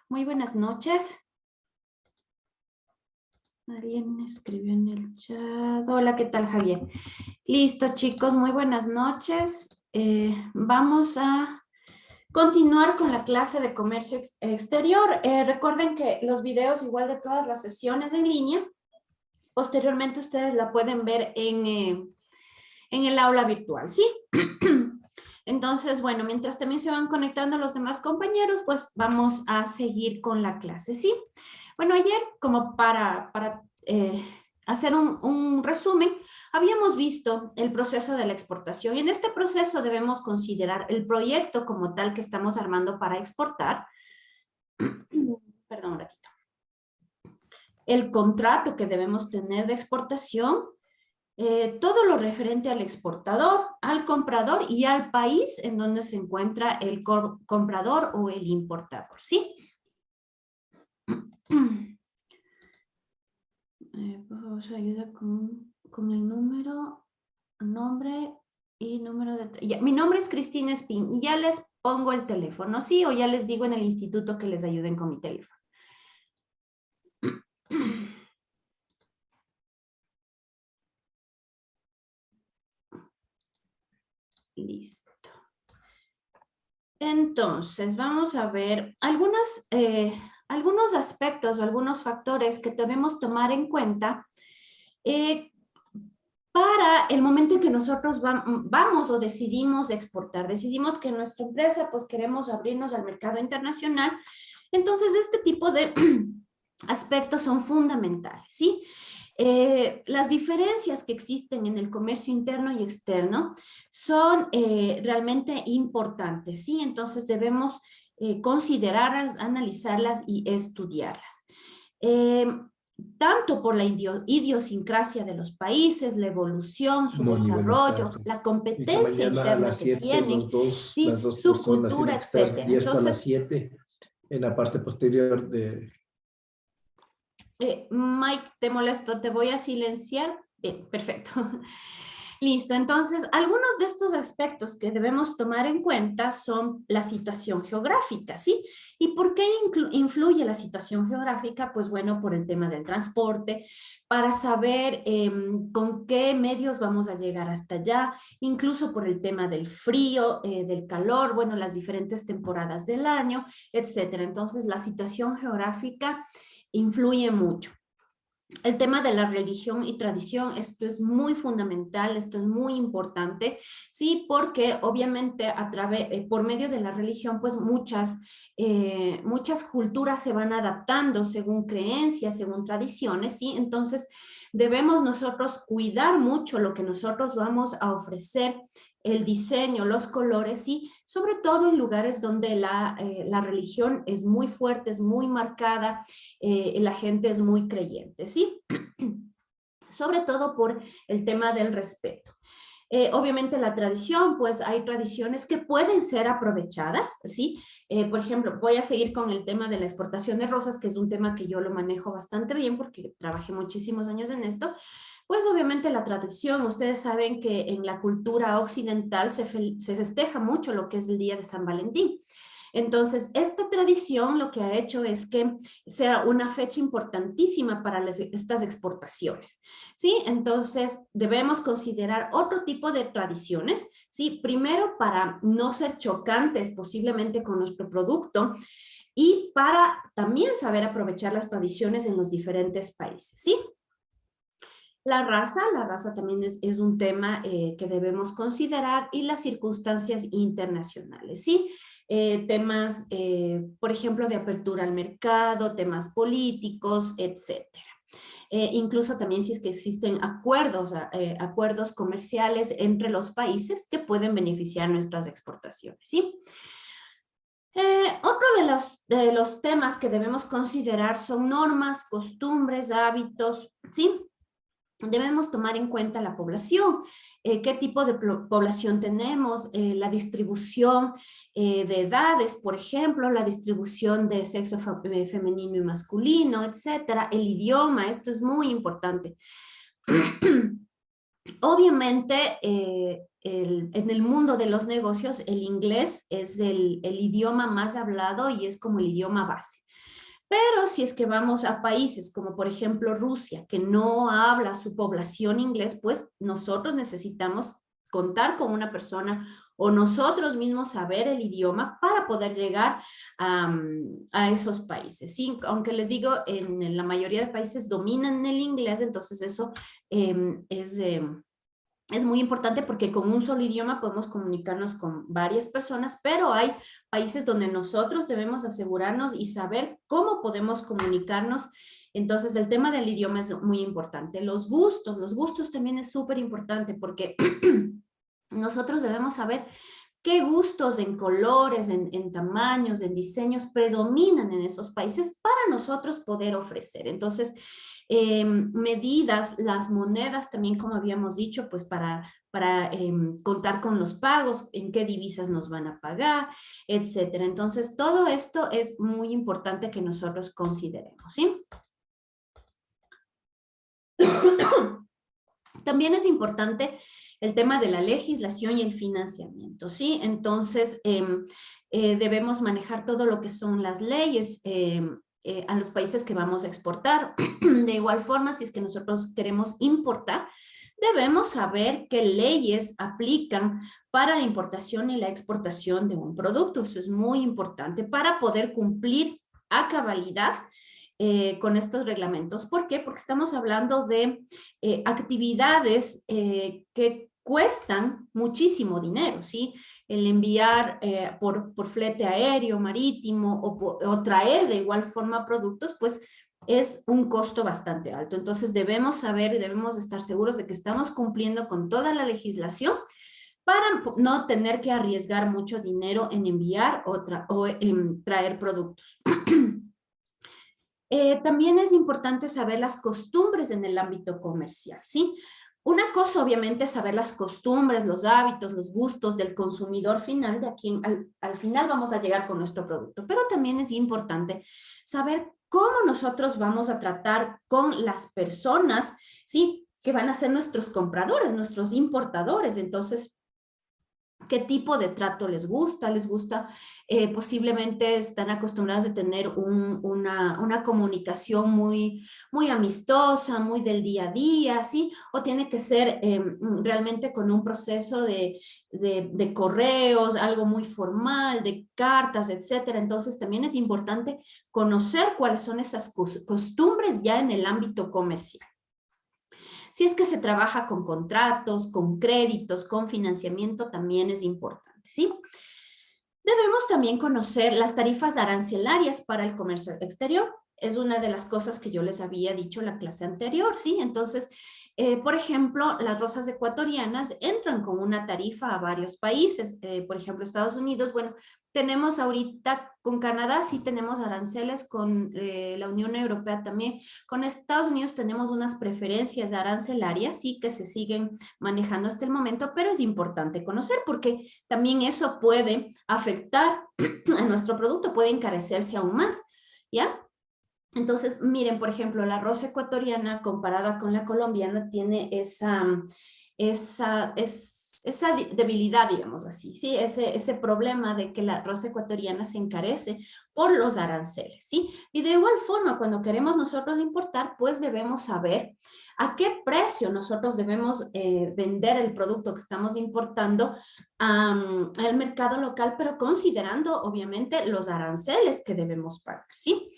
Muy buenas noches. Alguien escribió en el chat. Hola, ¿qué tal, Javier? Listo, chicos, muy buenas noches. Vamos a continuar con la clase de comercio exterior. Recuerden que los videos, igual de todas las sesiones en línea, posteriormente ustedes la pueden ver en el aula virtual, ¿sí? Entonces, bueno, mientras también se van conectando los demás compañeros, pues vamos a seguir con la clase, ¿sí? Bueno, ayer, como para hacer un resumen, habíamos visto el proceso de la exportación y en este proceso debemos considerar el proyecto como tal que estamos armando para exportar. Perdón un ratito. El contrato que debemos tener de exportación, todo lo referente al exportador, al comprador y al país en donde se encuentra el comprador o el importador, ¿sí? Por favor, se ayuda con el número, nombre y número de... Ya, mi nombre es Cristina Espín y ya les pongo el teléfono, ¿sí? O ya les digo en el instituto que les ayuden con mi teléfono. Listo. Entonces, vamos a ver algunos aspectos o algunos factores que debemos tomar en cuenta para el momento en que nosotros vamos o decidimos exportar. Decidimos que nuestra empresa, pues queremos abrirnos al mercado internacional. Entonces, este tipo de aspectos son fundamentales, ¿sí? Las diferencias que existen en el comercio interno y externo son realmente importantes, ¿sí? Entonces debemos considerarlas, analizarlas y estudiarlas. Tanto por la idiosincrasia de los países, la evolución, su Moni, buenas desarrollo, tardes. la Fija, competencia mañana a interna las que 7, tienen, las ¿sí? dos Su personas cultura, tienen que estar etcétera. 10 para las Entonces, 7 en la parte posterior de... Mike, te molesto, te voy a silenciar. Bien, perfecto. Listo, entonces algunos de estos aspectos que debemos tomar en cuenta son la situación geográfica, ¿sí? ¿Y por qué influye la situación geográfica? Pues bueno, por el tema del transporte, para saber con qué medios vamos a llegar hasta allá, incluso por el tema del frío, del calor, bueno, las diferentes temporadas del año, etcétera. Entonces, la situación geográfica influye mucho. El tema de la religión y tradición, esto es muy fundamental, esto es muy importante, sí, porque obviamente por medio de la religión, pues muchas culturas se van adaptando según creencias, según tradiciones, sí, entonces debemos nosotros cuidar mucho lo que nosotros vamos a ofrecer, el diseño, los colores, sí, sobre todo en lugares donde la religión es muy fuerte, es muy marcada, la gente es muy creyente, ¿sí? Sobre todo por el tema del respeto. Obviamente la tradición, pues hay tradiciones que pueden ser aprovechadas, ¿sí? Por ejemplo, voy a seguir con el tema de la exportación de rosas, que es un tema que yo lo manejo bastante bien porque trabajé muchísimos años en esto. Pues obviamente la tradición, ustedes saben que en la cultura occidental se festeja mucho lo que es el Día de San Valentín. Entonces, esta tradición lo que ha hecho es que sea una fecha importantísima para estas exportaciones, ¿sí? Entonces, debemos considerar otro tipo de tradiciones, ¿sí? Primero, para no ser chocantes posiblemente con nuestro producto y para también saber aprovechar las tradiciones en los diferentes países, ¿sí? La raza también es un tema que debemos considerar y las circunstancias internacionales, ¿sí? Temas, por ejemplo, de apertura al mercado, temas políticos, etcétera. Incluso también si es que existen acuerdos comerciales entre los países que pueden beneficiar nuestras exportaciones, ¿sí? Otro de los temas que debemos considerar son normas, costumbres, hábitos, ¿sí? Debemos tomar en cuenta la población, qué tipo de población tenemos, la distribución de edades, por ejemplo, la distribución de sexo femenino y masculino, etcétera, el idioma, esto es muy importante. Obviamente, en el mundo de los negocios, el inglés es el idioma más hablado y es como el idioma base. Pero si es que vamos a países como por ejemplo Rusia, que no habla su población inglés, pues nosotros necesitamos contar con una persona o nosotros mismos saber el idioma para poder llegar a esos países. Sí, aunque les digo, en la mayoría de países dominan el inglés, entonces eso es muy importante porque con un solo idioma podemos comunicarnos con varias personas, pero hay países donde nosotros debemos asegurarnos y saber cómo podemos comunicarnos. Entonces, el tema del idioma es muy importante. Los gustos también es súper importante porque nosotros debemos saber qué gustos en colores, en tamaños, en diseños predominan en esos países para nosotros poder ofrecer. Entonces, medidas, las monedas también, como habíamos dicho, pues para contar con los pagos, en qué divisas nos van a pagar, etcétera. Entonces, todo esto es muy importante que nosotros consideremos, ¿sí? También es importante el tema de la legislación y el financiamiento, ¿sí? Entonces, debemos manejar todo lo que son las leyes a los países que vamos a exportar. De igual forma, si es que nosotros queremos importar, debemos saber qué leyes aplican para la importación y la exportación de un producto. Eso es muy importante para poder cumplir a cabalidad con estos reglamentos. ¿Por qué? Porque estamos hablando de actividades que cuestan muchísimo dinero, ¿sí? El enviar por flete aéreo, marítimo o traer de igual forma productos, pues es un costo bastante alto. Entonces debemos saber y debemos estar seguros de que estamos cumpliendo con toda la legislación para no tener que arriesgar mucho dinero en enviar o en traer productos. También es importante saber las costumbres en el ámbito comercial, ¿sí? Una cosa, obviamente, es saber las costumbres, los hábitos, los gustos del consumidor final, de a quien al final vamos a llegar con nuestro producto, pero también es importante saber cómo nosotros vamos a tratar con las personas, ¿sí? Que van a ser nuestros compradores, nuestros importadores. Entonces, qué tipo de trato les gusta, posiblemente están acostumbrados a tener una comunicación muy amistosa, muy del día a día, ¿sí? O tiene que ser realmente con un proceso de correos, algo muy formal, de cartas, etcétera. Entonces también es importante conocer cuáles son esas costumbres ya en el ámbito comercial. Si es que se trabaja con contratos, con créditos, con financiamiento, también es importante, ¿sí? Debemos también conocer las tarifas arancelarias para el comercio exterior. Es una de las cosas que yo les había dicho en la clase anterior, ¿sí? Entonces, por ejemplo, las rosas ecuatorianas entran con una tarifa a varios países. Por ejemplo, Estados Unidos, bueno, tenemos ahorita con Canadá, sí tenemos aranceles, con la Unión Europea también. Con Estados Unidos tenemos unas preferencias arancelarias, sí, que se siguen manejando hasta el momento, pero es importante conocer porque también eso puede afectar a nuestro producto, puede encarecerse aún más, ¿ya? Entonces, miren, por ejemplo, la rosa ecuatoriana comparada con la colombiana tiene esa debilidad, digamos así, ¿sí? Ese problema de que la rosa ecuatoriana se encarece por los aranceles, ¿sí? Y de igual forma, cuando queremos nosotros importar, pues debemos saber a qué precio nosotros debemos vender el producto que estamos importando al mercado local, pero considerando, obviamente, los aranceles que debemos pagar, ¿sí?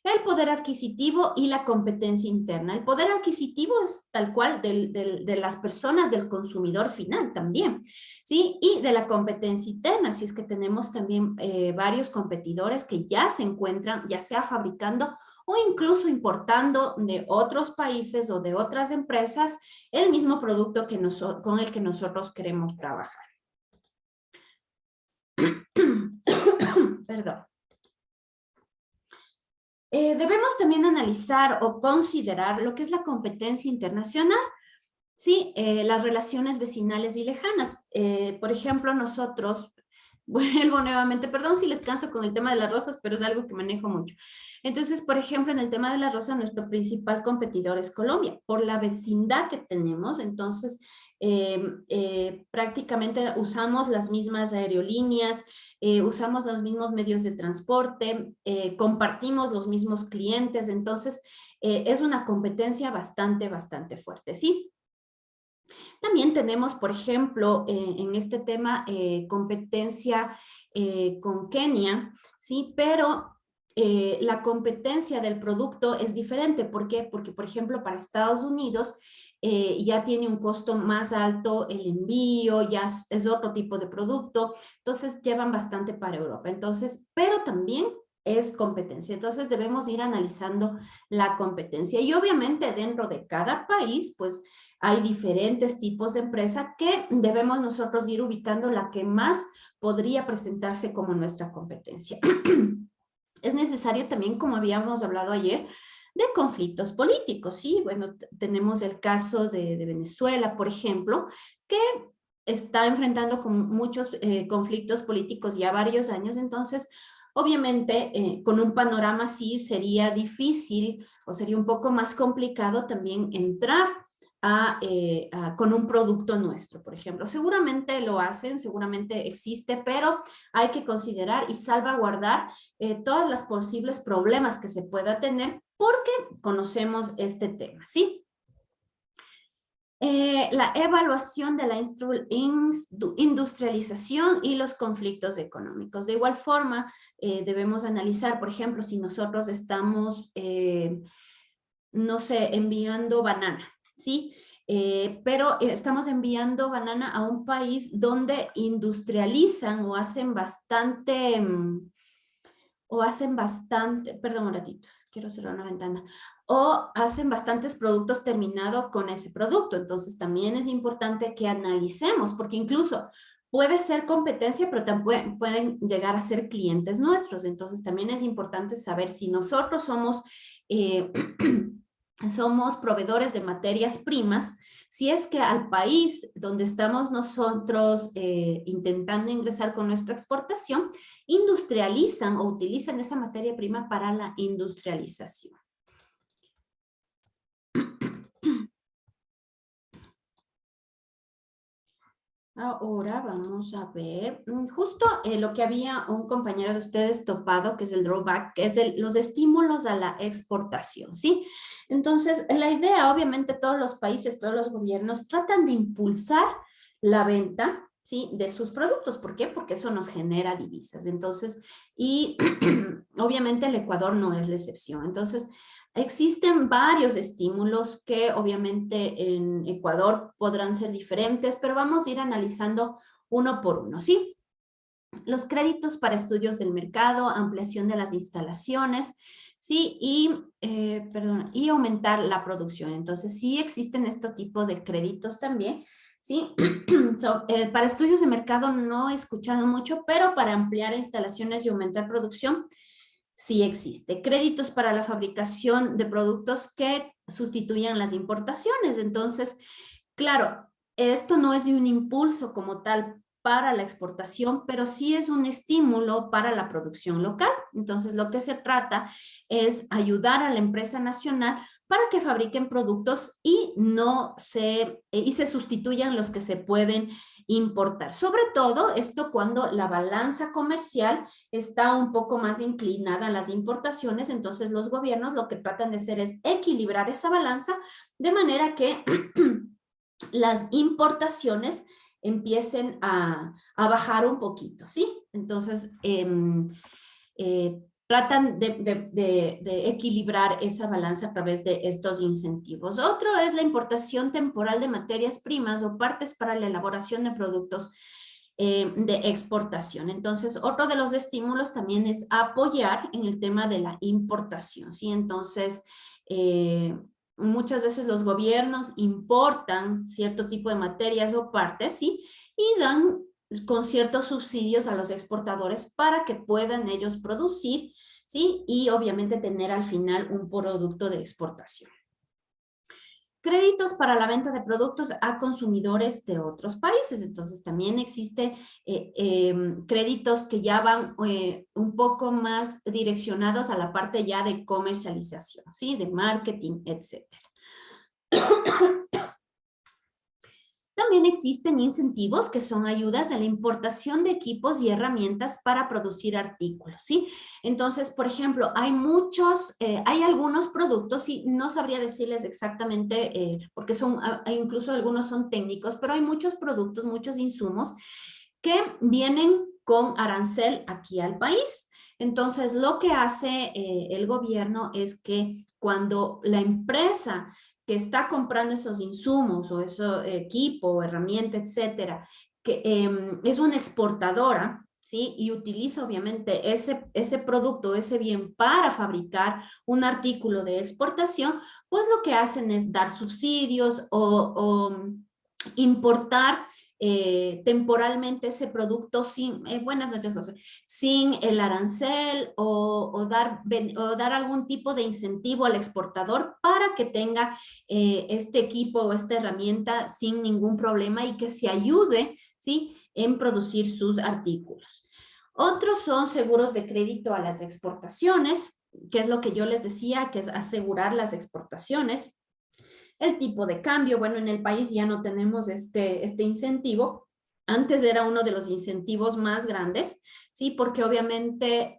El poder adquisitivo y la competencia interna. El poder adquisitivo es tal cual de las personas, del consumidor final también, ¿sí? Y de la competencia interna, si es que tenemos también varios competidores que ya se encuentran, ya sea fabricando o incluso importando de otros países o de otras empresas el mismo producto con el que nosotros queremos trabajar. Perdón. Debemos también analizar o considerar lo que es la competencia internacional, ¿sí? Las relaciones vecinales y lejanas. Por ejemplo, nosotros vuelvo nuevamente, perdón si les canso con el tema de las rosas, pero es algo que manejo mucho. Entonces, por ejemplo, en el tema de la rosa, nuestro principal competidor es Colombia, por la vecindad que tenemos. Entonces, prácticamente usamos las mismas aerolíneas, usamos los mismos medios de transporte, compartimos los mismos clientes. Entonces, es una competencia bastante fuerte, ¿sí? También tenemos, por ejemplo, en este tema, competencia con Kenia, ¿sí? Pero la competencia del producto es diferente. ¿Por qué? Porque, por ejemplo, para Estados Unidos ya tiene un costo más alto el envío, ya es otro tipo de producto, entonces llevan bastante para Europa. Entonces, pero también es competencia. Entonces debemos ir analizando la competencia y obviamente dentro de cada país, pues hay diferentes tipos de empresa que debemos nosotros ir ubicando la que más podría presentarse como nuestra competencia. Es necesario también, como habíamos hablado ayer, de conflictos políticos, ¿sí? Bueno, tenemos el caso de Venezuela, por ejemplo, que está enfrentando con muchos conflictos políticos ya varios años. Entonces, obviamente, con un panorama así sería difícil o sería un poco más complicado también entrar con un producto nuestro, por ejemplo. Seguramente lo hacen, seguramente existe, pero hay que considerar y salvaguardar todas las posibles problemas que se pueda tener porque conocemos este tema, ¿sí? La evaluación de la industrialización y los conflictos económicos. De igual forma, debemos analizar, por ejemplo, si nosotros estamos, no sé, enviando banana, ¿sí? Pero estamos enviando banana a un país donde industrializan o hacen bastante, perdón un ratito, quiero cerrar una ventana, o hacen bastantes productos terminados con ese producto. Entonces también es importante que analicemos, porque incluso puede ser competencia, pero también pueden llegar a ser clientes nuestros. Entonces también es importante saber si nosotros somos, somos proveedores de materias primas, si es que al país donde estamos nosotros intentando ingresar con nuestra exportación, industrializan o utilizan esa materia prima para la industrialización. Ahora vamos a ver, justo lo que había un compañero de ustedes topado, que es el drawback, que es los estímulos a la exportación, ¿sí? Entonces, la idea, obviamente, todos los países, todos los gobiernos tratan de impulsar la venta, ¿sí? De sus productos. ¿Por qué? Porque eso nos genera divisas. Entonces, y obviamente el Ecuador no es la excepción. Entonces, existen varios estímulos que obviamente en Ecuador podrán ser diferentes, pero vamos a ir analizando uno por uno, ¿sí? Los créditos para estudios del mercado, ampliación de las instalaciones, ¿sí? Y aumentar la producción. Entonces, sí existen este tipo de créditos también, ¿sí? Para estudios de mercado no he escuchado mucho, pero para ampliar instalaciones y aumentar producción, sí existe. Créditos para la fabricación de productos que sustituyan las importaciones. Entonces, claro, esto no es un impulso como tal para la exportación, pero sí es un estímulo para la producción local. Entonces, lo que se trata es ayudar a la empresa nacional para que fabriquen productos y se sustituyan los que se pueden importar. Sobre todo esto cuando la balanza comercial está un poco más inclinada a las importaciones. Entonces los gobiernos lo que tratan de hacer es equilibrar esa balanza de manera que las importaciones empiecen a bajar un poquito, ¿sí? Entonces, tratan de equilibrar esa balanza a través de estos incentivos. Otro es la importación temporal de materias primas o partes para la elaboración de productos de exportación. Entonces, otro de los estímulos también es apoyar en el tema de la importación, ¿sí? Entonces, muchas veces los gobiernos importan cierto tipo de materias o partes, ¿sí? Y dan con ciertos subsidios a los exportadores para que puedan ellos producir, ¿sí? Y obviamente tener al final un producto de exportación. créditos para la venta de productos a consumidores de otros países. Entonces, también existe créditos que ya van un poco más direccionados a la parte ya de comercialización, ¿sí? De marketing, etcétera. También existen incentivos que son ayudas de la importación de equipos y herramientas para producir artículos, ¿sí? Entonces, por ejemplo, hay algunos productos, y no sabría decirles exactamente, porque incluso algunos son técnicos, pero hay muchos productos, muchos insumos que vienen con arancel aquí al país. Entonces, lo que hace el gobierno es que cuando la empresa que está comprando esos insumos o ese equipo o herramienta, etcétera, que es una exportadora, ¿sí? Y utiliza obviamente ese producto, ese bien para fabricar un artículo de exportación, pues lo que hacen es dar subsidios o importar temporalmente ese producto sin, buenas noches, Josué, sin el arancel o dar algún tipo de incentivo al exportador para que tenga este equipo o esta herramienta sin ningún problema y que se ayude, ¿sí? En producir sus artículos. Otros son seguros de crédito a las exportaciones, que es lo que yo les decía, que es asegurar las exportaciones. El tipo de cambio, bueno, en el país ya no tenemos este incentivo. Antes era uno de los incentivos más grandes, ¿sí? Porque obviamente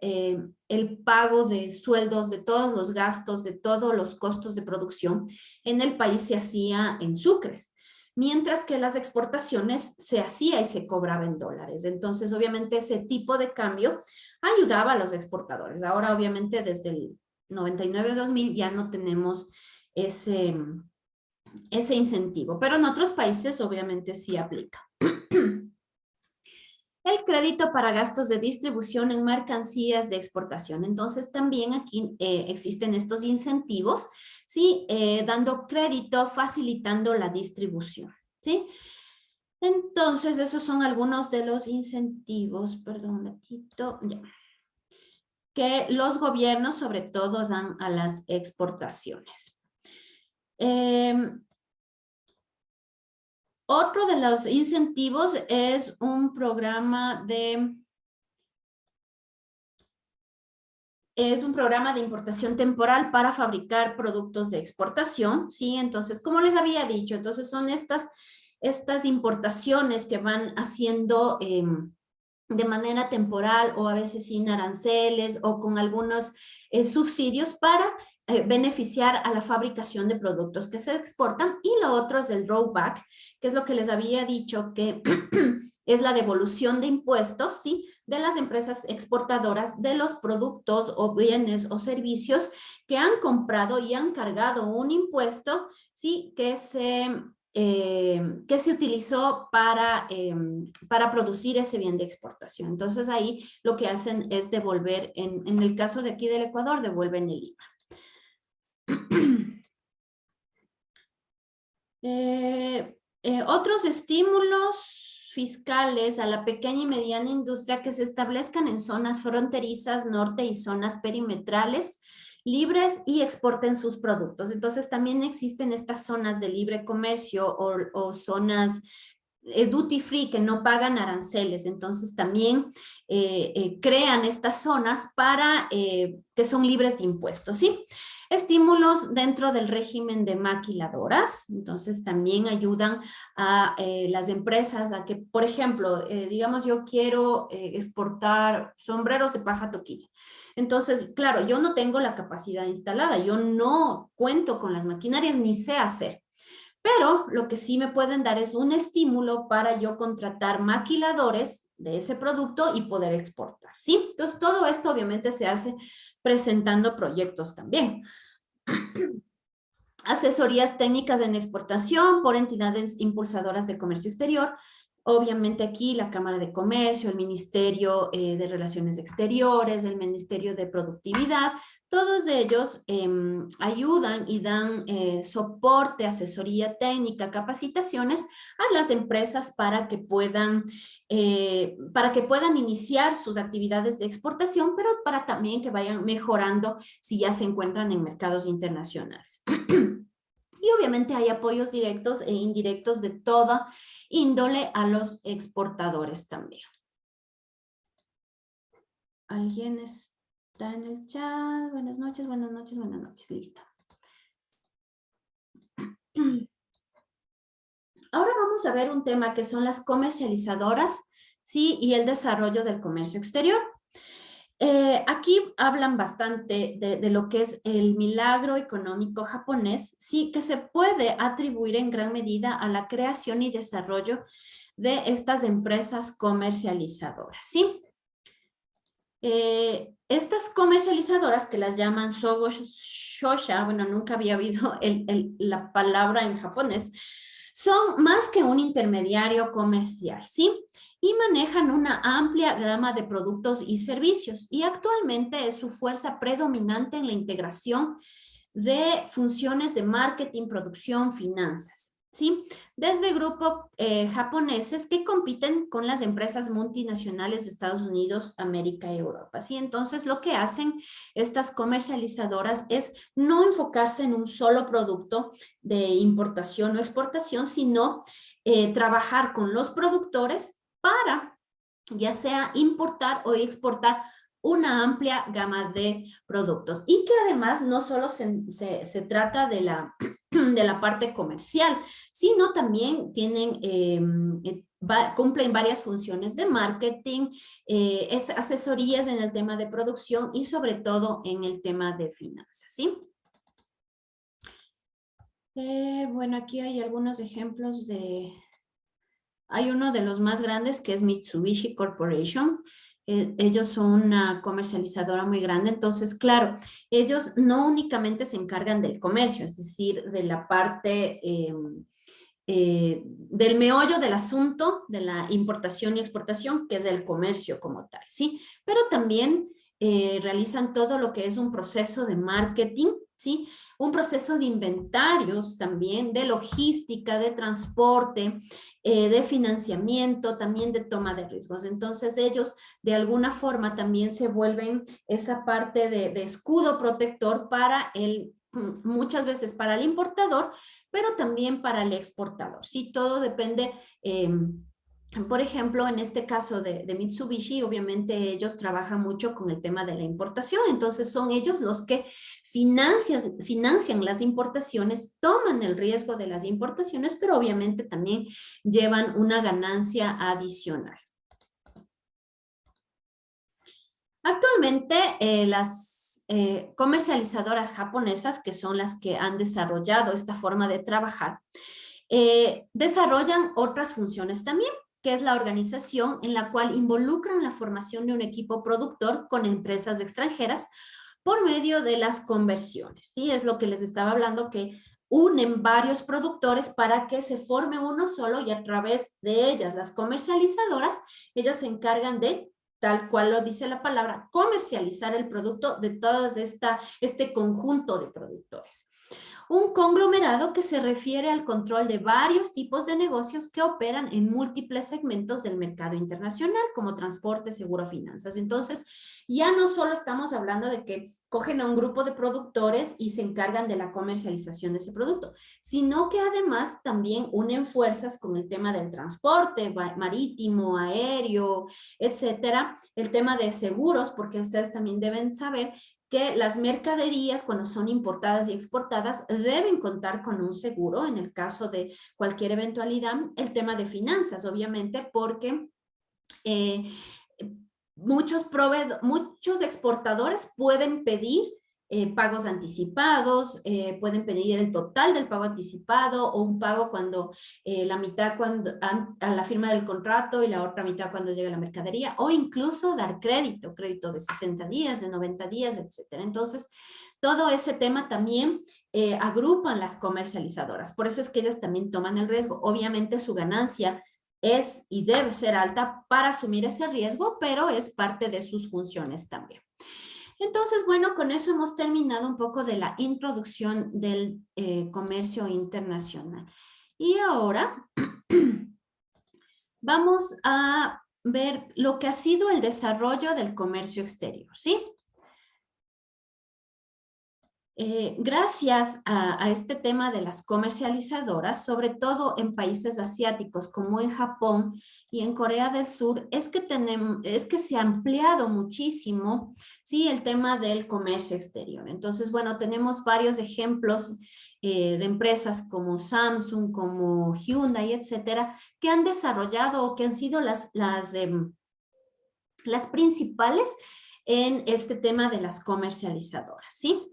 el pago de sueldos, de todos los gastos, de todos los costos de producción en el país se hacía en sucres, mientras que las exportaciones se hacía y se cobraba en dólares. Entonces, obviamente, ese tipo de cambio ayudaba a los exportadores. Ahora, obviamente, desde el 99-2000 ya no tenemos ese incentivo, pero en otros países obviamente sí aplica. El crédito para gastos de distribución en mercancías de exportación. Entonces también aquí existen estos incentivos, ¿sí? Dando crédito, facilitando la distribución, ¿sí? Entonces esos son algunos de los incentivos, perdón, gatito, ya, que los gobiernos sobre todo dan a las exportaciones. Otro de los incentivos es un programa de importación temporal para fabricar productos de exportación, ¿sí? Entonces, como les había dicho, entonces son estas importaciones que van haciendo de manera temporal o a veces sin aranceles o con algunos subsidios para beneficiar a la fabricación de productos que se exportan. Y lo otro es el drawback, que es lo que les había dicho, que es la devolución de impuestos, ¿sí? De las empresas exportadoras de los productos o bienes o servicios que han comprado y han cargado un impuesto, ¿sí? Que se utilizó para producir ese bien de exportación. Entonces ahí lo que hacen es devolver, en el caso de aquí del Ecuador, devuelven el IVA. Otros estímulos fiscales a la pequeña y mediana industria que se establezcan en zonas fronterizas norte y zonas perimetrales libres y exporten sus productos. Entonces también existen estas zonas de libre comercio o zonas duty free que no pagan aranceles. Entonces también crean estas zonas para que son libres de impuestos, ¿sí? Estímulos dentro del régimen de maquiladoras, entonces también ayudan a las empresas a que, por ejemplo, digamos yo quiero exportar sombreros de paja toquilla. Entonces, claro, yo no tengo la capacidad instalada, yo no cuento con las maquinarias ni sé hacer. Pero lo que sí me pueden dar es un estímulo para yo contratar maquiladores de ese producto y poder exportar, ¿sí? Entonces, todo esto obviamente se hace presentando proyectos también. Asesorías técnicas en exportación por entidades impulsadoras de comercio exterior. Obviamente aquí la Cámara de Comercio, el Ministerio de Relaciones Exteriores, el Ministerio de Productividad, todos ellos ayudan y dan soporte, asesoría técnica, capacitaciones a las empresas para que puedan iniciar sus actividades de exportación, pero para también que vayan mejorando si ya se encuentran en mercados internacionales. Y obviamente hay apoyos directos e indirectos de toda índole a los exportadores también. ¿Alguien está en el chat? Buenas noches, buenas noches, buenas noches. Listo. Ahora vamos a ver un tema que son las comercializadoras, ¿sí? Y el desarrollo del comercio exterior. Aquí hablan bastante de lo que es el milagro económico japonés, sí, que se puede atribuir en gran medida a la creación y desarrollo de estas empresas comercializadoras, ¿sí? Estas comercializadoras que las llaman Sogo Shosha, bueno, nunca había oído la palabra en japonés, son más que un intermediario comercial, ¿sí? Y manejan una amplia gama de productos y servicios y actualmente es su fuerza predominante en la integración de funciones de marketing, producción, finanzas, ¿sí? Desde grupos japoneses que compiten con las empresas multinacionales de Estados Unidos, América y Europa, ¿sí? Entonces, lo que hacen estas comercializadoras es no enfocarse en un solo producto de importación o exportación, sino trabajar con los productores para ya sea importar o exportar una amplia gama de productos y que además no solo se trata de de la parte comercial, sino también tienen, cumplen varias funciones de marketing, asesorías en el tema de producción y sobre todo en el tema de finanzas, ¿sí? Bueno, aquí hay algunos ejemplos de... Hay uno de los más grandes que es Mitsubishi Corporation. Ellos son una comercializadora muy grande, entonces, claro, ellos no únicamente se encargan del comercio, es decir, de la parte del meollo del asunto de la importación y exportación, que es el comercio como tal, ¿sí? Pero también realizan todo lo que es un proceso de marketing, ¿sí? Un proceso de inventarios también, de logística, de transporte, de financiamiento, también de toma de riesgos. Entonces ellos de alguna forma también se vuelven esa parte de escudo protector para muchas veces para el importador, pero también para el exportador. Sí, todo depende. Por ejemplo, en este caso de Mitsubishi, obviamente ellos trabajan mucho con el tema de la importación, entonces son ellos los que financian las importaciones, toman el riesgo de las importaciones, pero obviamente también llevan una ganancia adicional. Actualmente las comercializadoras japonesas, que son las que han desarrollado esta forma de trabajar, desarrollan otras funciones también, que es la organización en la cual involucran la formación de un equipo productor con empresas extranjeras por medio de las conversiones. ¿Sí? Es lo que les estaba hablando, que unen varios productores para que se forme uno solo y a través de ellas, las comercializadoras, ellas se encargan de, tal cual lo dice la palabra, comercializar el producto de todo este conjunto de productores. Un conglomerado que se refiere al control de varios tipos de negocios que operan en múltiples segmentos del mercado internacional, como transporte, seguro, finanzas. Entonces, ya no solo estamos hablando de que cogen a un grupo de productores y se encargan de la comercialización de ese producto, sino que además también unen fuerzas con el tema del transporte marítimo, aéreo, etcétera, el tema de seguros, porque ustedes también deben saber que las mercaderías, cuando son importadas y exportadas, deben contar con un seguro en el caso de cualquier eventualidad. El tema de finanzas, obviamente, porque muchos exportadores pueden pedir pagos anticipados, pueden pedir el total del pago anticipado o un pago cuando la mitad a la firma del contrato y la otra mitad cuando llega la mercadería, o incluso dar crédito de 60 días, de 90 días, etcétera. Entonces, todo ese tema también agrupan las comercializadoras. Por eso es que ellas también toman el riesgo. Obviamente su ganancia es y debe ser alta para asumir ese riesgo, pero es parte de sus funciones también. Entonces, bueno, con eso hemos terminado un poco de la introducción del comercio internacional. Y ahora vamos a ver lo que ha sido el desarrollo del comercio exterior, ¿sí? Gracias a este tema de las comercializadoras, sobre todo en países asiáticos como en Japón y en Corea del Sur, es que se ha ampliado muchísimo, ¿sí? El tema del comercio exterior. Entonces, bueno, tenemos varios ejemplos de empresas como Samsung, como Hyundai, etcétera, que han desarrollado o que han sido las principales en este tema de las comercializadoras, ¿sí?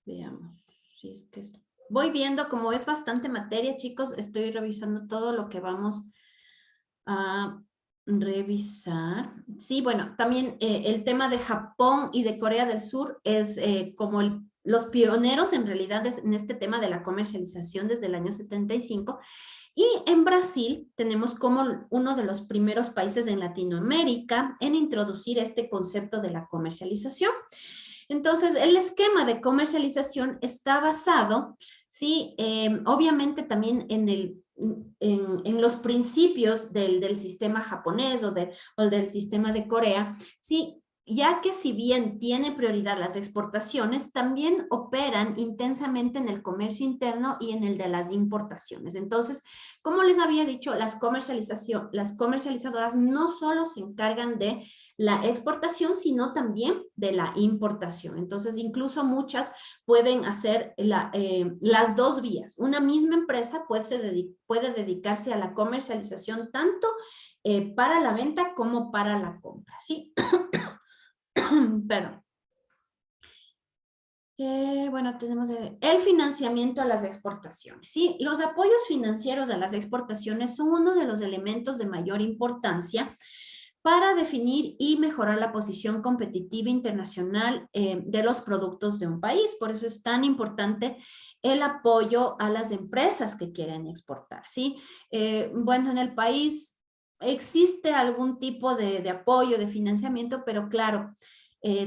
Veamos. Si es que voy viendo, como es bastante materia, chicos, estoy revisando todo lo que vamos a revisar. Sí, bueno, también el tema de Japón y de Corea del Sur es como los pioneros en realidad en este tema de la comercialización desde el año 75. Y en Brasil tenemos como uno de los primeros países en Latinoamérica en introducir este concepto de la comercialización. Entonces, el esquema de comercialización está basado, ¿sí? Obviamente también en los principios del sistema japonés o del sistema de Corea, ¿sí? Ya que si bien tiene prioridad las exportaciones, también operan intensamente en el comercio interno y en el de las importaciones. Entonces, como les había dicho, las comercializadoras no solo se encargan de la exportación, sino también de la importación. Entonces, incluso muchas pueden hacer las dos vías. Una misma empresa puede dedicarse a la comercialización tanto para la venta como para la compra, ¿sí? Perdón. Bueno, tenemos el financiamiento a las exportaciones, ¿sí? Los apoyos financieros a las exportaciones son uno de los elementos de mayor importancia para definir y mejorar la posición competitiva internacional de los productos de un país. Por eso es tan importante el apoyo a las empresas que quieren exportar, ¿sí? Bueno, en el país existe algún tipo de apoyo, de financiamiento, pero claro,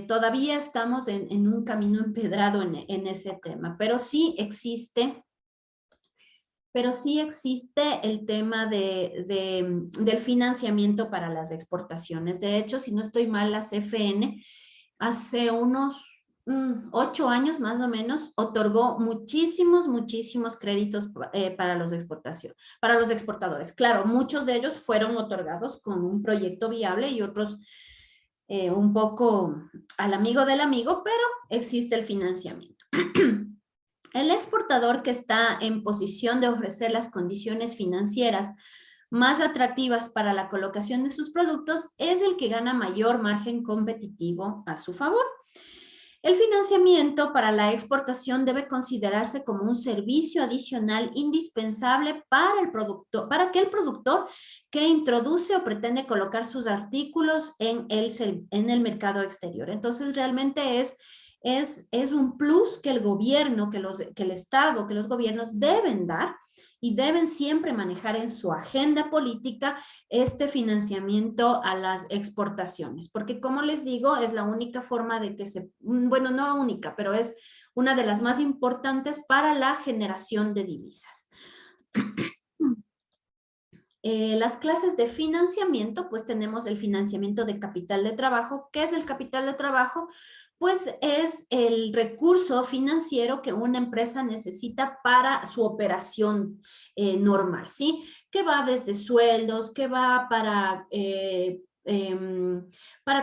todavía estamos en un camino empedrado en ese tema, pero sí existe el tema del financiamiento para las exportaciones. De hecho, si no estoy mal, la CFN hace unos 8 años más o menos otorgó muchísimos créditos para para los exportadores. Claro, muchos de ellos fueron otorgados con un proyecto viable y otros un poco al amigo del amigo, pero existe el financiamiento. El exportador que está en posición de ofrecer las condiciones financieras más atractivas para la colocación de sus productos es el que gana mayor margen competitivo a su favor. El financiamiento para la exportación debe considerarse como un servicio adicional indispensable para que el productor que introduce o pretende colocar sus artículos en el mercado exterior. Entonces, realmente es un plus que el gobierno, que el Estado, que los gobiernos deben dar y deben siempre manejar en su agenda política este financiamiento a las exportaciones, porque como les digo, es la única forma de que bueno, no única, pero es una de las más importantes para la generación de divisas. Las clases de financiamiento, pues tenemos el financiamiento de capital de trabajo. ¿Qué es el capital de trabajo? Pues es el recurso financiero que una empresa necesita para su operación normal, ¿sí? Que va desde sueldos, que va para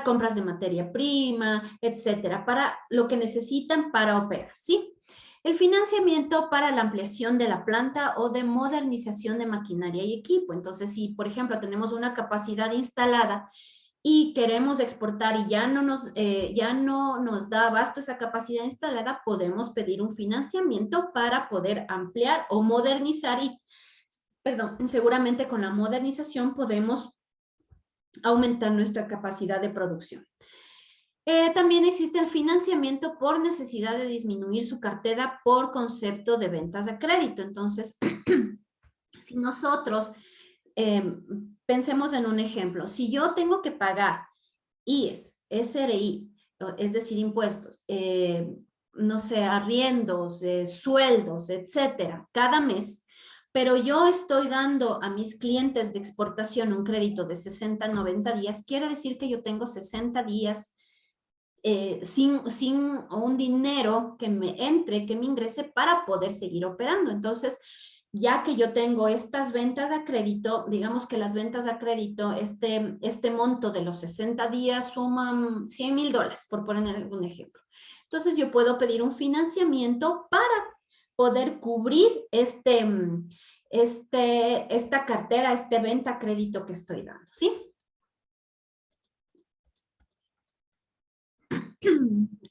compras de materia prima, etcétera, para lo que necesitan para operar, ¿sí? El financiamiento para la ampliación de la planta o de modernización de maquinaria y equipo. Entonces, si, por ejemplo, tenemos una capacidad instalada y queremos exportar y ya no nos da abasto esa capacidad instalada, podemos pedir un financiamiento para poder ampliar o modernizar y, perdón, seguramente con la modernización podemos aumentar nuestra capacidad de producción. También existe el financiamiento por necesidad de disminuir su cartera por concepto de ventas a crédito. Entonces, si nosotros pensemos en un ejemplo, si yo tengo que pagar IES, SRI, es decir, impuestos, no sé, arriendos, sueldos, etcétera, cada mes, pero yo estoy dando a mis clientes de exportación un crédito de 60 a 90 días, quiere decir que yo tengo 60 días sin un dinero que me entre, que me ingrese para poder seguir operando. Entonces, ya que yo tengo estas ventas a crédito, digamos que las ventas a crédito, este monto de los 60 días suman $100,000, por poner un ejemplo. Entonces, yo puedo pedir un financiamiento para poder cubrir esta cartera, venta a crédito que estoy dando, ¿sí?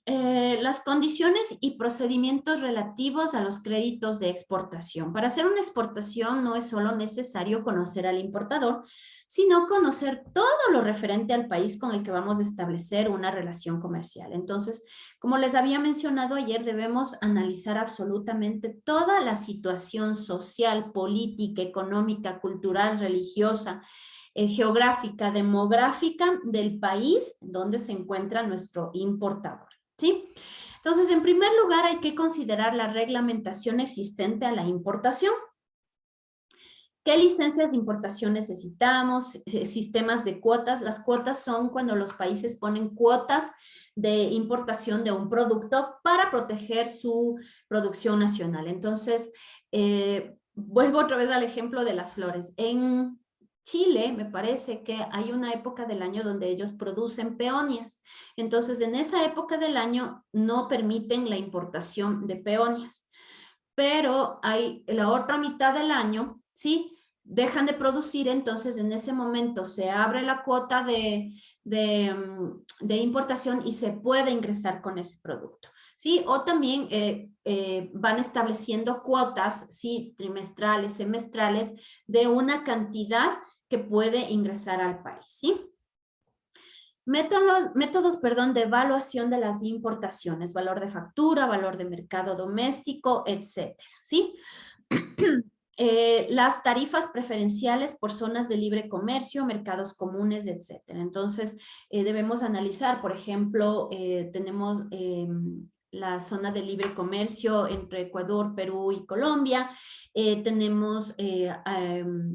Las condiciones y procedimientos relativos a los créditos de exportación. Para hacer una exportación no es solo necesario conocer al importador, sino conocer todo lo referente al país con el que vamos a establecer una relación comercial. Entonces, como les había mencionado ayer, debemos analizar absolutamente toda la situación social, política, económica, cultural, religiosa, geográfica, demográfica del país donde se encuentra nuestro importador, ¿sí? Entonces, en primer lugar, hay que considerar la reglamentación existente a la importación. ¿Qué licencias de importación necesitamos? Sistemas de cuotas. Las cuotas son cuando los países ponen cuotas de importación de un producto para proteger su producción nacional. Entonces, vuelvo otra vez al ejemplo de las flores. En Chile, me parece que hay una época del año donde ellos producen peonias. Entonces, en esa época del año no permiten la importación de peonias. Pero hay la otra mitad del año, ¿sí? Dejan de producir, entonces en ese momento se abre la cuota de importación y se puede ingresar con ese producto, ¿sí? O también van estableciendo cuotas, ¿sí? Trimestrales, semestrales, de una cantidad que puede ingresar al país, ¿sí? Métodos, de evaluación de las importaciones, valor de factura, valor de mercado doméstico, etcétera, ¿sí? Las tarifas preferenciales por zonas de libre comercio, mercados comunes, etcétera. Entonces, debemos analizar, por ejemplo, tenemos la zona de libre comercio entre Ecuador, Perú y Colombia. Tenemos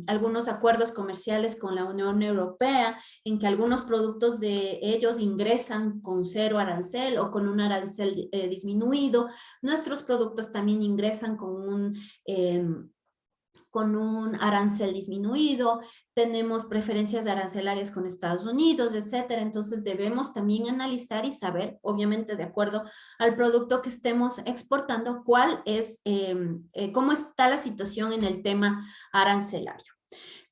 algunos acuerdos comerciales con la Unión Europea en que algunos productos de ellos ingresan con 0 arancel o con un arancel disminuido. Nuestros productos también ingresan con un arancel disminuido, tenemos preferencias arancelarias con Estados Unidos, etcétera. Entonces debemos también analizar y saber, obviamente de acuerdo al producto que estemos exportando, cómo está la situación en el tema arancelario.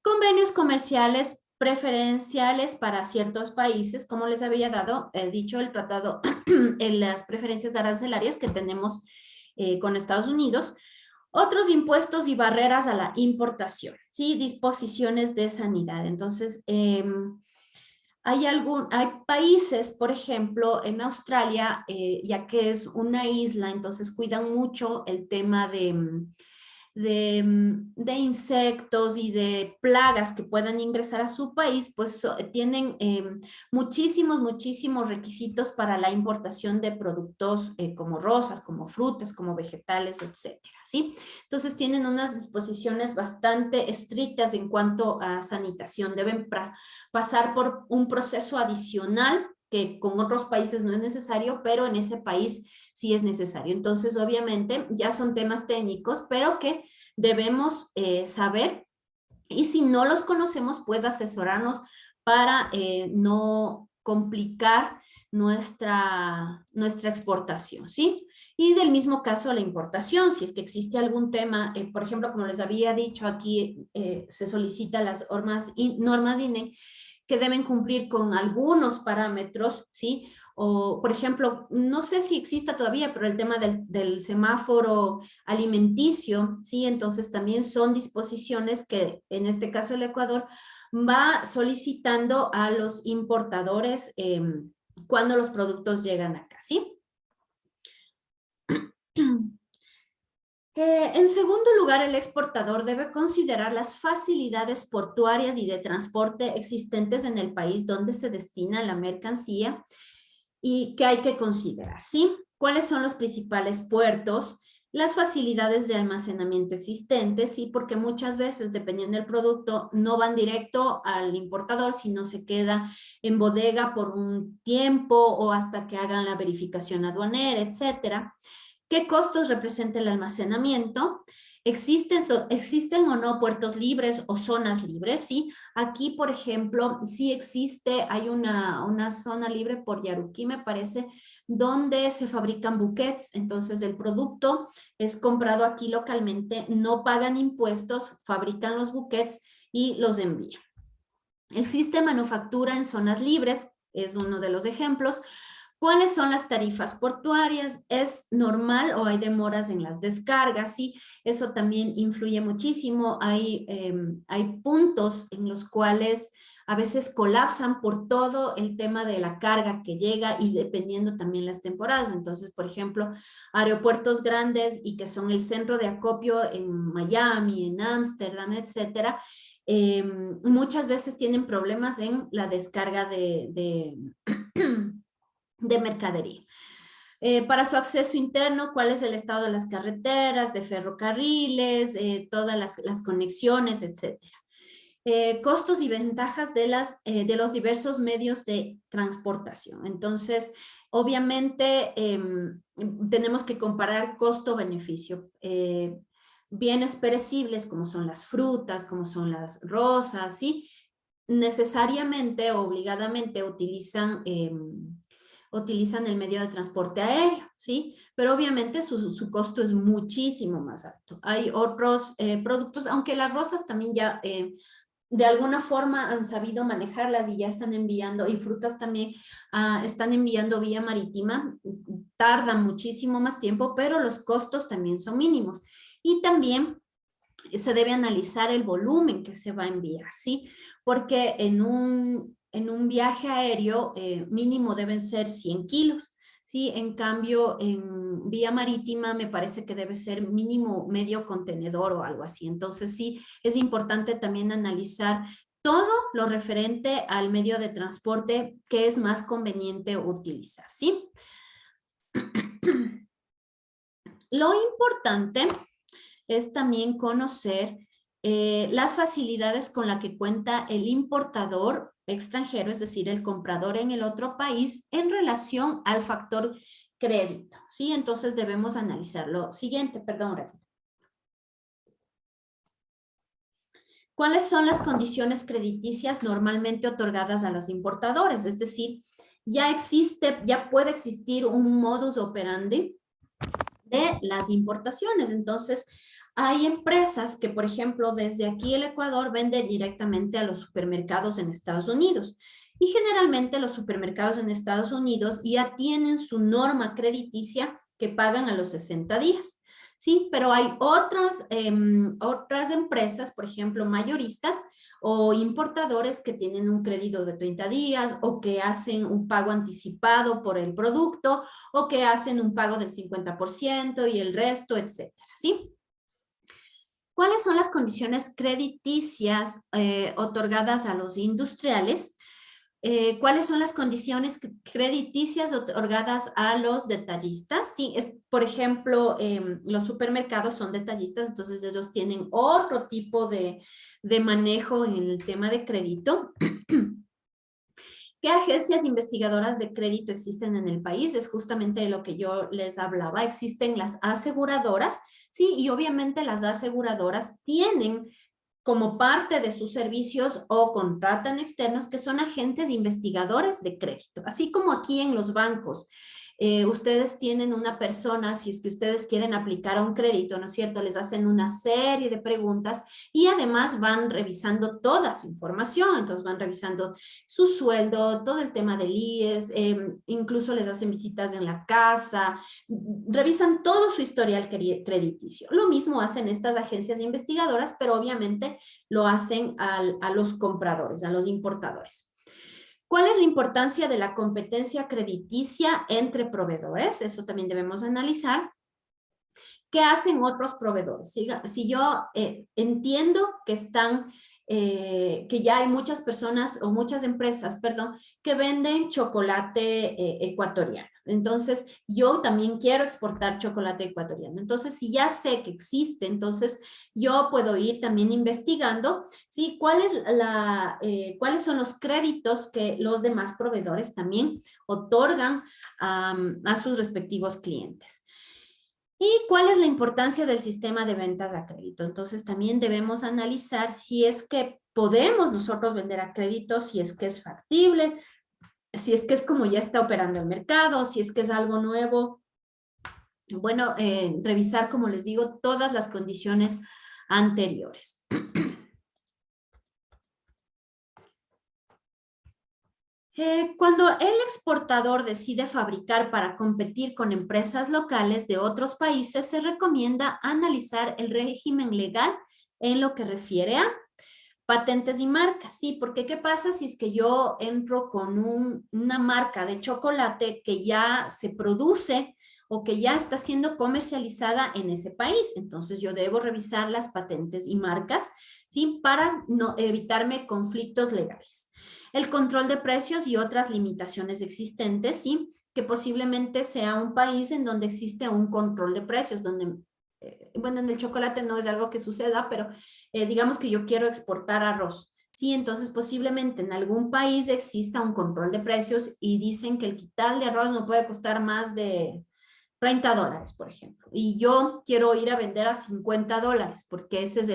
Convenios comerciales preferenciales para ciertos países, como les había dicho el tratado, en las preferencias arancelarias que tenemos con Estados Unidos. Otros impuestos y barreras a la importación, ¿sí? Disposiciones de sanidad. Entonces, hay países, por ejemplo, en Australia, ya que es una isla, entonces cuidan mucho el tema de insectos y de plagas que puedan ingresar a su país, pues tienen muchísimos requisitos para la importación de productos como rosas, como frutas, como vegetales, etcétera, ¿sí? Entonces tienen unas disposiciones bastante estrictas en cuanto a sanitación. Deben pasar por un proceso adicional que con otros países no es necesario, pero en ese país sí es necesario. Entonces, obviamente, ya son temas técnicos, pero que debemos saber, y si no los conocemos, pues asesorarnos para no complicar nuestra exportación, ¿sí? Y del mismo caso la importación, si es que existe algún tema, por ejemplo, como les había dicho, aquí se solicita las normas INE, que deben cumplir con algunos parámetros, ¿sí? O, por ejemplo, no sé si exista todavía, pero el tema del semáforo alimenticio, ¿sí? Entonces también son disposiciones que, en este caso el Ecuador, va solicitando a los importadores cuando los productos llegan acá, ¿sí? En segundo lugar, el exportador debe considerar las facilidades portuarias y de transporte existentes en el país donde se destina la mercancía y que hay que considerar, ¿sí? ¿Cuáles son los principales puertos? Las facilidades de almacenamiento existentes, sí, porque muchas veces, dependiendo del producto, no van directo al importador, sino se queda en bodega por un tiempo o hasta que hagan la verificación aduanera, etcétera. ¿Qué costos representa el almacenamiento? ¿Existen o no puertos libres o zonas libres? Sí, aquí, por ejemplo, sí existe, hay una zona libre por Yaruquí, me parece, donde se fabrican buquets. Entonces, el producto es comprado aquí localmente, no pagan impuestos, fabrican los buquets y los envían. Existe manufactura en zonas libres, es uno de los ejemplos. ¿Cuáles son las tarifas portuarias? ¿Es normal o hay demoras en las descargas? Sí, eso también influye muchísimo. Hay puntos en los cuales a veces colapsan por todo el tema de la carga que llega y dependiendo también las temporadas. Entonces, por ejemplo, aeropuertos grandes y que son el centro de acopio en Miami, en Ámsterdam, etcétera, muchas veces tienen problemas en la descarga de mercadería. Para su acceso interno, cuál es el estado de las carreteras, de ferrocarriles, todas las conexiones, etcétera. Costos y ventajas de los diversos medios de transportación. Entonces, obviamente, tenemos que comparar costo-beneficio. Bienes perecibles como son las frutas, como son las rosas, ¿sí? Necesariamente, obligadamente utilizan el medio de transporte aéreo, ¿sí? Pero obviamente su costo es muchísimo más alto. Hay otros productos, aunque las rosas también ya de alguna forma han sabido manejarlas y ya están enviando, y frutas también están enviando vía marítima, tardan muchísimo más tiempo, pero los costos también son mínimos. Y también se debe analizar el volumen que se va a enviar, ¿sí? Porque en un viaje aéreo mínimo deben ser 100 kilos, ¿sí? En cambio, en vía marítima me parece que debe ser mínimo medio contenedor o algo así. Entonces, sí, es importante también analizar todo lo referente al medio de transporte que es más conveniente utilizar, ¿sí? Lo importante es también conocer las facilidades con las que cuenta el importador extranjero, es decir, el comprador en el otro país, en relación al factor crédito, ¿sí? Entonces debemos analizar lo siguiente, perdón, Raquel. ¿Cuáles son las condiciones crediticias normalmente otorgadas a los importadores? Es decir, ya puede existir un modus operandi de las importaciones. Entonces, hay empresas que, por ejemplo, desde aquí el Ecuador venden directamente a los supermercados en Estados Unidos. Y generalmente los supermercados en Estados Unidos ya tienen su norma crediticia que pagan a los 60 días. Sí, pero hay otras empresas, por ejemplo, mayoristas o importadores que tienen un crédito de 30 días o que hacen un pago anticipado por el producto o que hacen un pago del 50% y el resto, etcétera, ¿sí? ¿Cuáles son las condiciones crediticias otorgadas a los industriales? ¿Cuáles son las condiciones crediticias otorgadas a los detallistas? Sí, por ejemplo, los supermercados son detallistas, entonces ellos tienen otro tipo de manejo en el tema de crédito. ¿Qué agencias investigadoras de crédito existen en el país? Es justamente de lo que yo les hablaba. Existen las aseguradoras, sí, y obviamente las aseguradoras tienen como parte de sus servicios o contratan externos que son agentes investigadores de crédito, así como aquí en los bancos. Ustedes tienen una persona, si es que ustedes quieren aplicar a un crédito, ¿no es cierto? Les hacen una serie de preguntas y además van revisando toda su información, entonces van revisando su sueldo, todo el tema del IES, incluso les hacen visitas en la casa, revisan todo su historial crediticio. Lo mismo hacen estas agencias investigadoras, pero obviamente lo hacen a los compradores, a los importadores. ¿Cuál es la importancia de la competencia crediticia entre proveedores? Eso también debemos analizar. ¿Qué hacen otros proveedores? Si yo entiendo que están que ya hay muchas personas o muchas empresas, perdón, que venden chocolate ecuatoriano. Entonces, yo también quiero exportar chocolate ecuatoriano. Entonces, si ya sé que existe, entonces yo puedo ir también investigando, ¿sí? ¿Cuáles son los créditos que los demás proveedores también otorgan a sus respectivos clientes? ¿Y cuál es la importancia del sistema de ventas a crédito? Entonces, también debemos analizar si es que podemos nosotros vender a crédito, si es que es factible, si es que es como ya está operando el mercado, si es que es algo nuevo. Bueno, revisar, como les digo, todas las condiciones anteriores. Cuando el exportador decide fabricar para competir con empresas locales de otros países, se recomienda analizar el régimen legal en lo que refiere a patentes y marcas, ¿sí? Porque ¿qué pasa si es que yo entro con una marca de chocolate que ya se produce o que ya está siendo comercializada en ese país? Entonces yo debo revisar las patentes y marcas, ¿sí? Para no evitarme conflictos legales. El control de precios y otras limitaciones existentes, ¿sí? Que posiblemente sea un país en donde existe un control de precios, donde, bueno, en el chocolate no es algo que suceda, pero digamos que yo quiero exportar arroz, ¿sí? Entonces posiblemente en algún país exista un control de precios y dicen que el quital de arroz no puede costar más de $30, por ejemplo, y yo quiero ir a vender a $50, porque ese es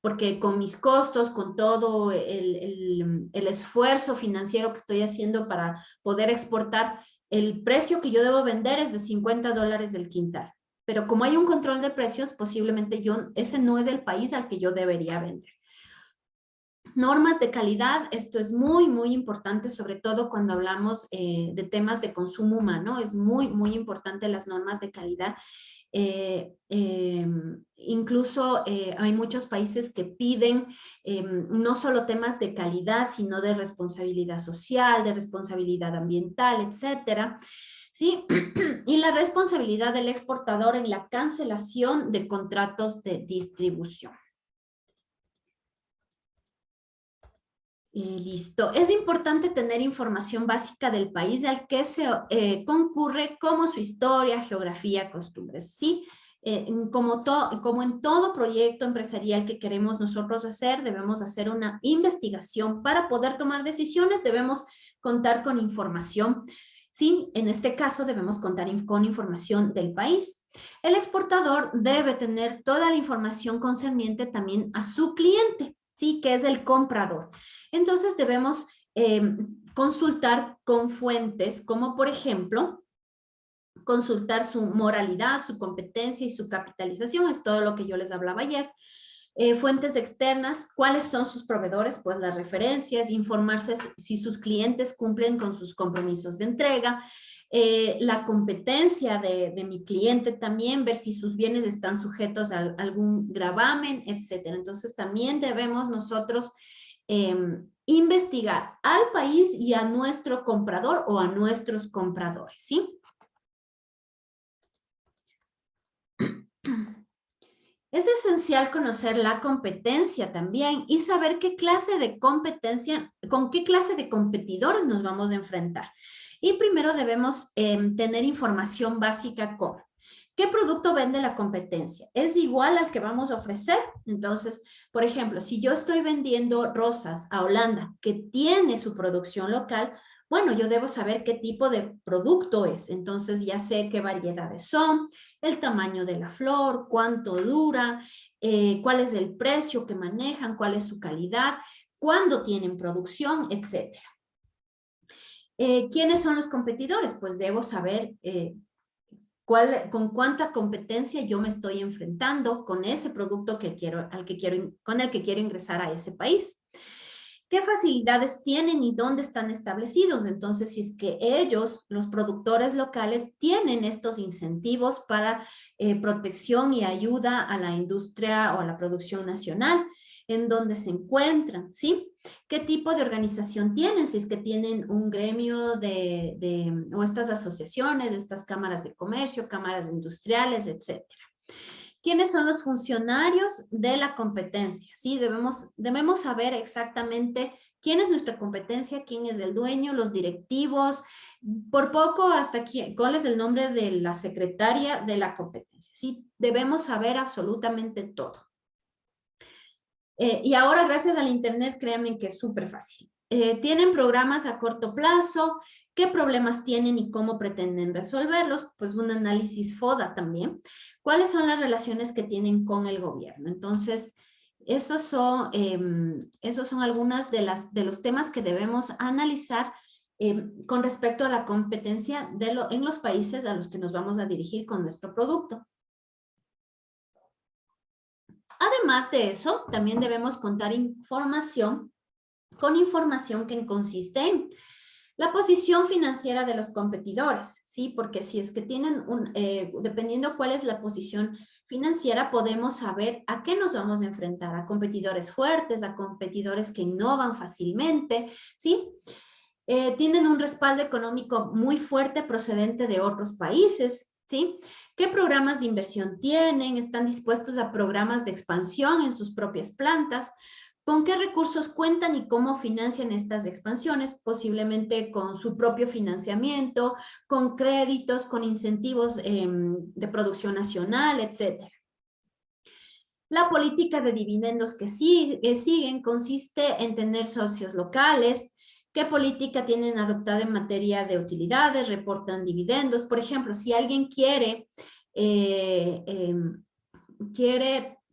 porque con mis costos, con todo el esfuerzo financiero que estoy haciendo para poder exportar, el precio que yo debo vender es de $50 del quintal. Pero como hay un control de precios, posiblemente ese no es el país al que yo debería vender. Normas de calidad, esto es muy, muy importante, sobre todo cuando hablamos de temas de consumo humano, es muy, muy importante las normas de calidad. Incluso hay muchos países que piden no solo temas de calidad, sino de responsabilidad social, de responsabilidad ambiental, etcétera. ¿Sí? Y la responsabilidad del exportador en la cancelación de contratos de distribución. Listo. Es importante tener información básica del país al que se concurre, como su historia, geografía, costumbres, ¿sí? Como en todo proyecto empresarial que queremos nosotros hacer, debemos hacer una investigación para poder tomar decisiones, debemos contar con información, ¿sí? En este caso debemos contar con información del país. El exportador debe tener toda la información concerniente también a su cliente, ¿sí? Que es el comprador. Entonces debemos consultar con fuentes como, por ejemplo, consultar su moralidad, su competencia y su capitalización, es todo lo que yo les hablaba ayer. Fuentes externas, ¿cuáles son sus proveedores? Pues las referencias, informarse si sus clientes cumplen con sus compromisos de entrega, la competencia de mi cliente también, ver si sus bienes están sujetos a algún gravamen, etcétera. Entonces también debemos nosotros investigar al país y a nuestro comprador o a nuestros compradores, ¿sí? Es esencial conocer la competencia también y saber qué clase de competencia, con qué clase de competidores nos vamos a enfrentar. Y primero debemos tener información básica como ¿qué producto vende la competencia? ¿Es igual al que vamos a ofrecer? Entonces, por ejemplo, si yo estoy vendiendo rosas a Holanda, que tiene su producción local, bueno, yo debo saber qué tipo de producto es. Entonces ya sé qué variedades son, el tamaño de la flor, cuánto dura, cuál es el precio que manejan, cuál es su calidad, cuándo tienen producción, etcétera. ¿Quiénes son los competidores? Pues debo saber con cuánta competencia yo me estoy enfrentando con ese producto con el que quiero ingresar a ese país. ¿Qué facilidades tienen y dónde están establecidos? Entonces, si es que ellos, los productores locales, tienen estos incentivos para protección y ayuda a la industria o a la producción nacional, en dónde se encuentran, ¿sí? ¿Qué tipo de organización tienen? Si es que tienen un gremio o estas asociaciones, estas cámaras de comercio, cámaras industriales, etcétera. ¿Quiénes son los funcionarios de la competencia? ¿Sí? Debemos saber exactamente quién es nuestra competencia, quién es el dueño, los directivos, por poco hasta cuál es el nombre de la secretaria de la competencia. ¿Sí? Debemos saber absolutamente todo. Y ahora, gracias al Internet, créanme que es súper fácil. ¿Tienen programas a corto plazo? ¿Qué problemas tienen y cómo pretenden resolverlos? Pues un análisis FODA también. ¿Cuáles son las relaciones que tienen con el gobierno? Entonces, esos son algunos de los temas que debemos analizar con respecto a la competencia en los países a los que nos vamos a dirigir con nuestro producto. Además de eso, también debemos contar con información que consiste en la posición financiera de los competidores, ¿sí? Porque si es que tienen dependiendo cuál es la posición financiera, podemos saber a qué nos vamos a enfrentar, a competidores fuertes, a competidores que innovan fácilmente, ¿sí? Tienen un respaldo económico muy fuerte procedente de otros países, ¿sí? ¿Qué programas de inversión tienen? ¿Están dispuestos a programas de expansión en sus propias plantas? ¿Con qué recursos cuentan y cómo financian estas expansiones? Posiblemente con su propio financiamiento, con créditos, con incentivos de producción nacional, etc. La política de dividendos que siguen consiste en tener socios locales. ¿Qué política tienen adoptada en materia de utilidades? ¿Reportan dividendos? Por ejemplo, si alguien quiere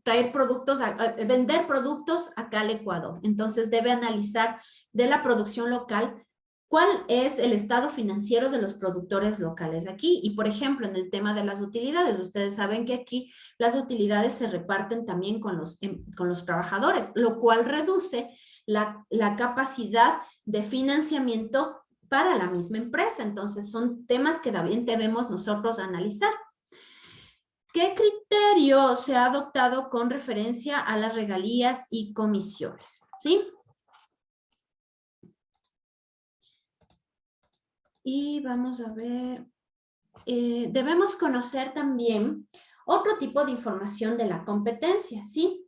traer productos, vender productos acá al Ecuador. Entonces debe analizar de la producción local cuál es el estado financiero de los productores locales aquí. Y por ejemplo, en el tema de las utilidades, ustedes saben que aquí las utilidades se reparten también con los trabajadores, lo cual reduce la capacidad de financiamiento para la misma empresa. Entonces son temas que también debemos nosotros analizar. ¿Qué criterio se ha adoptado con referencia a las regalías y comisiones? ¿Sí? Y vamos a ver, debemos conocer también otro tipo de información de la competencia, ¿sí?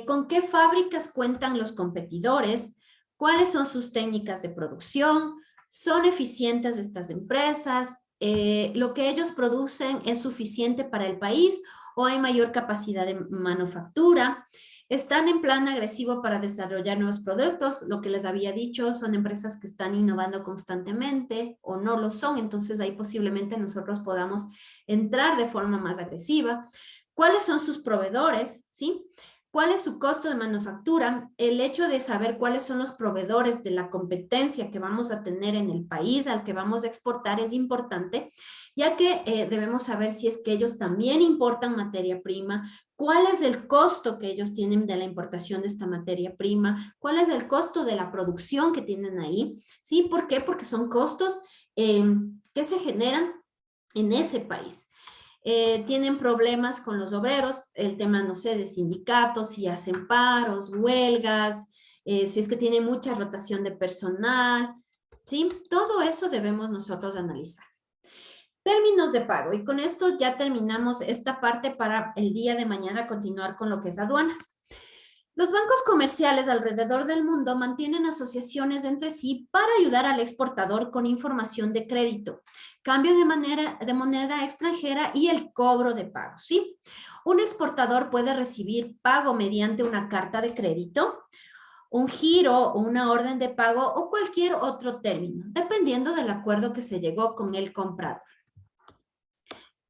¿Con qué fábricas cuentan los competidores? ¿Cuáles son sus técnicas de producción? ¿Son eficientes estas empresas? ¿Lo que ellos producen es suficiente para el país o hay mayor capacidad de manufactura? ¿Están en plan agresivo para desarrollar nuevos productos? Lo que les había dicho, son empresas que están innovando constantemente o no lo son, entonces ahí posiblemente nosotros podamos entrar de forma más agresiva. ¿Cuáles son sus proveedores? ¿Sí? ¿Cuál es su costo de manufactura? El hecho de saber cuáles son los proveedores de la competencia que vamos a tener en el país al que vamos a exportar es importante, ya que debemos saber si es que ellos también importan materia prima, cuál es el costo que ellos tienen de la importación de esta materia prima, cuál es el costo de la producción que tienen ahí, ¿sí? ¿Por qué? Porque son costos que se generan en ese país. Tienen problemas con los obreros, el tema, no sé, de sindicatos, si hacen paros, huelgas, si es que tienen mucha rotación de personal, ¿sí? Todo eso debemos nosotros analizar. Términos de pago. Y con esto ya terminamos esta parte para el día de mañana continuar con lo que es aduanas. Los bancos comerciales alrededor del mundo mantienen asociaciones entre sí para ayudar al exportador con información de crédito, cambio de moneda extranjera y el cobro de pagos, ¿sí? Un exportador puede recibir pago mediante una carta de crédito, un giro o una orden de pago o cualquier otro término, dependiendo del acuerdo que se llegó con el comprador.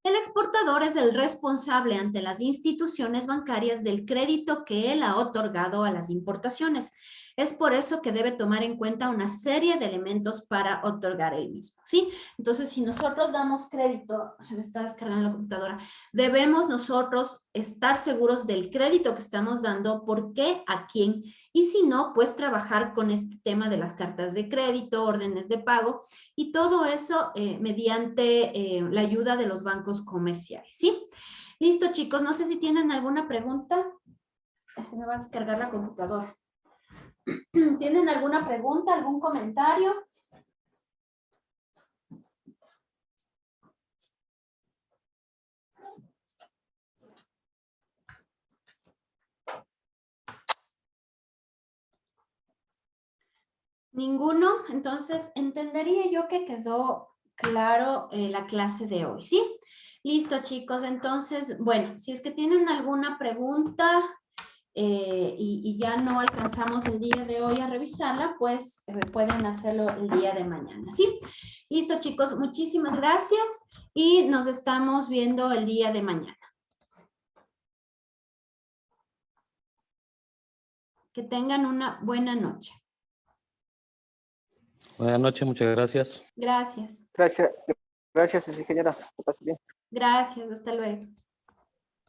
El exportador es el responsable ante las instituciones bancarias del crédito que él ha otorgado a las importaciones. Es por eso que debe tomar en cuenta una serie de elementos para otorgar el mismo, ¿sí? Entonces, si nosotros damos crédito, se me está descargando la computadora, debemos nosotros estar seguros del crédito que estamos dando, por qué, a quién, y si no, pues trabajar con este tema de las cartas de crédito, órdenes de pago, y todo eso mediante la ayuda de los bancos comerciales, ¿sí? Listo, chicos, no sé si tienen alguna pregunta. Se me va a descargar la computadora. ¿Tienen alguna pregunta, algún comentario? Ninguno, entonces entendería yo que quedó claro la clase de hoy, ¿sí? Listo, chicos, entonces, bueno, si es que tienen alguna pregunta y ya no alcanzamos el día de hoy a revisarla, pues pueden hacerlo el día de mañana, ¿sí? Listo, chicos, muchísimas gracias y nos estamos viendo el día de mañana. Que tengan una buena noche. Buenas noches, muchas gracias. Gracias. Gracias, gracias, ingeniera. Que pase bien. Gracias, hasta luego.